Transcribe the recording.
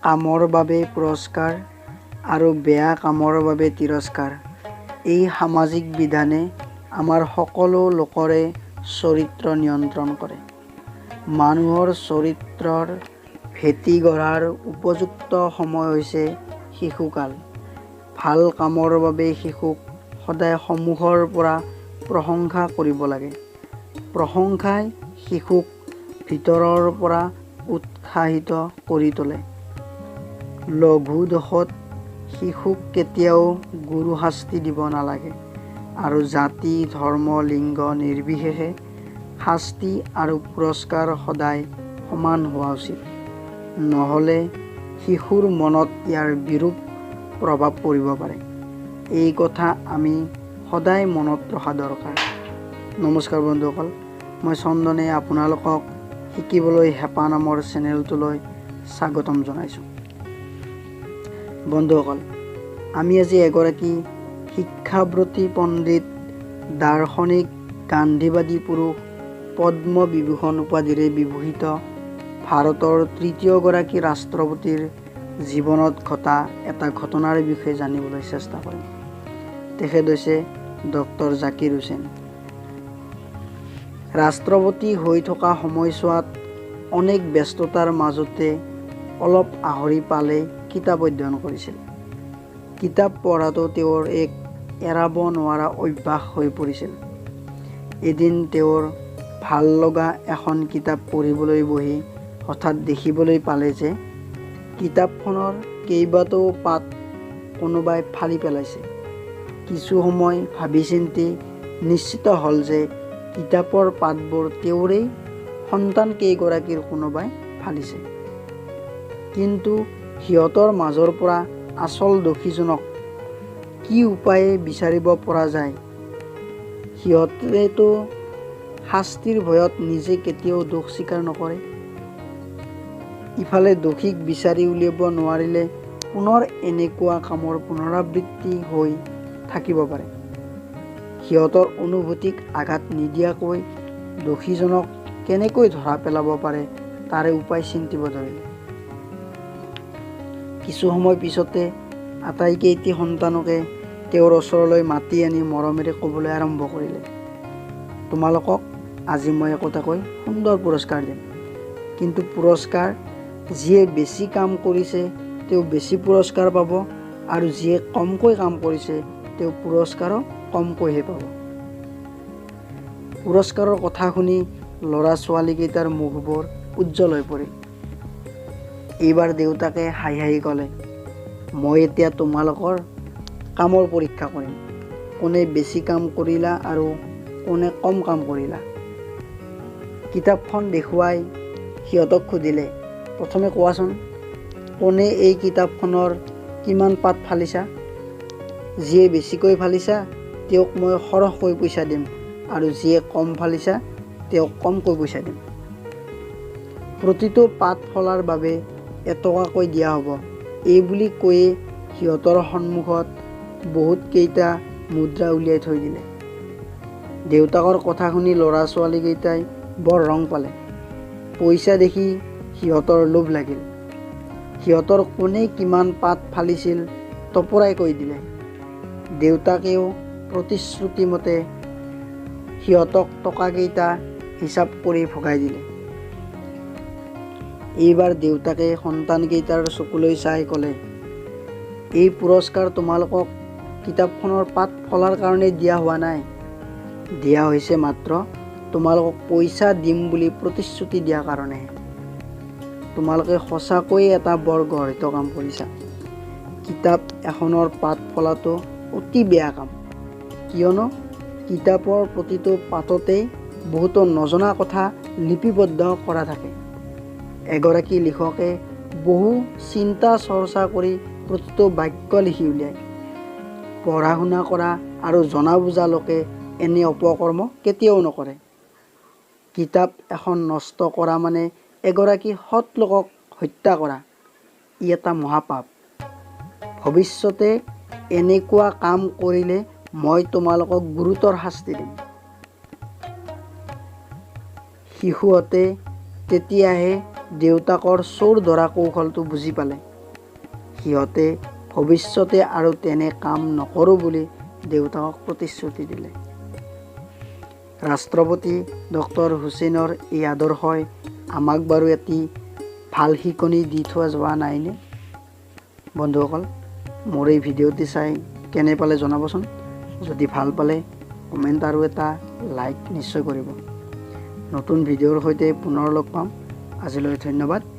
কামৰ বাবে পুৰস্কাৰ আৰু বেয়া কামৰ বাবে তিৰস্কাৰ। এই সামাজিক বিধানে আমাৰ সকলো লোকৰে চৰিত্ৰ নিয়ন্ত্ৰণ কৰে। মানুহৰ চৰিত্ৰৰ ভেটি গঢ়াৰ উপযুক্ত সময় হৈছে শিশুকাল। ভাল কামৰ বাবে শিশুক সদায় সন্মুখৰ পৰা প্ৰশংসা কৰিব লাগে। প্ৰশংসাই শিশুক ভিতৰৰ পৰা উৎসাহিত কৰি তোলে। লঘু দোষত শিশুক কেতিয়াও গুৰু শাস্তি দিব নালাগে আৰু জাতি, ধৰ্ম, লিংগ নিৰ্বিশেষে শাস্তি আৰু পুৰস্কাৰ সদায় সমান হোৱা উচিত। নহ'লে শিশুৰ মনত ইয়াৰ বিৰূপ প্ৰভাৱ পৰিব পাৰে। এই কথা আমি সদায় মনত ৰখা দৰকাৰ। নমস্কাৰ বন্ধুসকল, মই চন্দনে আপোনালোকক শিকিবলৈ হেঁপাহ নামৰ চেনেলটোলৈ স্বাগতম জনাইছোঁ। বন্ধুসকল, আমি আজি এগৰাকী শিক্ষাব্ৰতী পণ্ডিত, দাৰ্শনিক, গান্ধীবাদী পুৰুষ, পদ্মবিভূষণ উপাধিৰে বিভূষিত ভাৰতৰ তৃতীয়গৰাকী ৰাষ্ট্ৰপতিৰ জীৱনত ঘটা এটা ঘটনাৰ বিষয়ে জানিবলৈ চেষ্টা কৰিম। তেখেত হৈছে ডক্টৰ জাকিৰ হুছেইন। ৰাষ্ট্ৰপতি হৈ থকা সময়ছোৱাত অনেক ব্যস্ততাৰ মাজতে অলপ আহৰি পালে কিতাপ অধ্যয়ন কৰিছিল। কিতাপ পঢ়াটো তেওঁৰ এক এৰাব নোৱাৰা অভ্যাস হৈ পৰিছিল। এদিন তেওঁৰ ভাল লগা এখন কিতাপ পঢ়িবলৈ বহি হঠাৎ দেখিবলৈ পালে যে কিতাপখনৰ কেইবাটাও পাত কোনোবাই ফালি পেলাইছে। কিছু সময় ভাবি চিন্তি নিশ্চিত হ'ল যে কিতাপৰ পাতবোৰ তেওঁৰেই সন্তান কেইগৰাকীৰ কোনোবাই ফালিছে। কিন্তু সিহঁতৰ মাজৰ পৰা আচল দোষীজনক কি উপায়ে বিচাৰিব পৰা যায়? সিহঁতেতো শাস্তিৰ ভয়ত নিজে কেতিয়াও দোষ স্বীকাৰ নকৰে। ইফালে দোষীক বিচাৰি উলিয়াব নোৱাৰিলে পুনৰ এনেকুৱা কামৰ পুনৰাবৃত্তি হৈ থাকিব পাৰে। সিহঁতৰ অনুভূতিক আঘাত নিদিয়াকৈ দোষীজনক কেনেকৈ ধৰা পেলাব পাৰে তাৰে উপায় চিন্তিব ধৰিলে। কিছু সময় পিছতে আটাইকেইটি সন্তানকে তেওঁৰ ওচৰলৈ মাতি আনি মৰমেৰে ক'বলৈ আৰম্ভ কৰিলে, তোমালোকক আজি মই একোটাকৈ সুন্দৰ পুৰস্কাৰ দিম। কিন্তু পুৰস্কাৰ যিয়ে বেছি কাম কৰিছে তেওঁ বেছি পুৰস্কাৰ পাব, আৰু যিয়ে কমকৈ কাম কৰিছে তেওঁ পুৰস্কাৰো কমকৈহে পাব। পুৰস্কাৰৰ কথা শুনি ল'ৰা ছোৱালীকেইটাৰ মুখবোৰ উজ্জ্বল হৈ পৰিল। এইবাৰ দেউতাকে হাঁহি হাঁহি ক'লে, মই এতিয়া তোমালোকৰ কামৰ পৰীক্ষা কৰিম। কোনে বেছি কাম কৰিলা আৰু কোনে কম কাম কৰিলা। কিতাপখন দেখুৱাই সিহঁতক সুধিলে, প্ৰথমে কোৱাচোন, কোনে এই কিতাপখনৰ কিমান পাত ফালিছা? যিয়ে বেছিকৈ ফালিছা তেওঁক মই সৰহকৈ পইচা দিম, আৰু যিয়ে কম ফালিছা তেওঁক কমকৈ পইচা দিম। প্ৰতিটো পাত ফলাৰ বাবে এটকাকৈ দিয়া হ'ব। এই বুলি কৈয়ে সিহঁতৰ সন্মুখত বহুতকেইটা মুদ্ৰা উলিয়াই থৈ দিলে। দেউতাকৰ কথা শুনি ল'ৰা ছোৱালীকেইটাই বৰ ৰং পালে। পইচা দেখি সিহঁতৰ লোভ লাগিল। সিহঁতৰ কোনে কিমান পাত ফালিছিল টপৰাই কৈ দিলে। দেউতাকেও প্ৰতিশ্ৰুতিমতে সিহঁতক টকাকেইটা হিচাপ কৰি ভগাই দিলে। এইবাৰ দেউতাকে সন্তানকেইটাৰ চকুলৈ চাই ক'লে, এই পুৰস্কাৰ তোমালোকক কিতাপখনৰ পাত ফলাৰ কাৰণে দিয়া হোৱা নাই। দিয়া হৈছে মাত্ৰ তোমালোকক পইচা দিম বুলি প্ৰতিশ্ৰুতি দিয়াৰ কাৰণেহে। তোমালোকে সঁচাকৈয়ে এটা বৰ গৰ্হিত কাম কৰিছা। কিতাপ এখনৰ পাত ফলাটো অতি বেয়া কাম, কিয়নো কিতাপৰ প্ৰতিটো পাততেই বহুতো নজনা কথা লিপিবদ্ধ কৰা থাকে। এগৰাকী লিখকে বহু চিন্তা চৰ্চা কৰি প্ৰতিটো বাক্য লিখি উলিয়ায়। পঢ়া শুনা কৰা আৰু জনা বুজা লোকে এনে অপকৰ্ম কেতিয়াও নকৰে। কিতাপ এখন নষ্ট কৰা মানে এগৰাকী সৎ লোকক হত্যা কৰা। ই এটা মহাপাপ। ভৱিষ্যতে এনেকুৱা কাম কৰিলে মই তোমালোকক গুৰুতৰ শাস্তি দিম। শিশুহঁতে তেতিয়াহে দেউতাকৰ চোৰ ধৰা কৌশলটো বুজি পালে। সিহঁতে ভৱিষ্যতে আৰু তেনে কাম নকৰোঁ বুলি দেউতাকক প্ৰতিশ্ৰুতি দিলে। ৰাষ্ট্ৰপতি ডক্টৰ হুছেইনৰ এই আদৰ্শই আমাক বাৰু এটি ভাল শিকনি দি থোৱা যোৱা নাইনে? বন্ধুসকল, মোৰ এই ভিডিঅ'টি চাই কেনে পালে জনাবচোন। যদি ভাল পালে কমেণ্ট আৰু এটা লাইক নিশ্চয় কৰিব। নতুন ভিডিঅ'ৰ সৈতে পুনৰ লগ পাম। আজিলৈ ধন্যবাদ।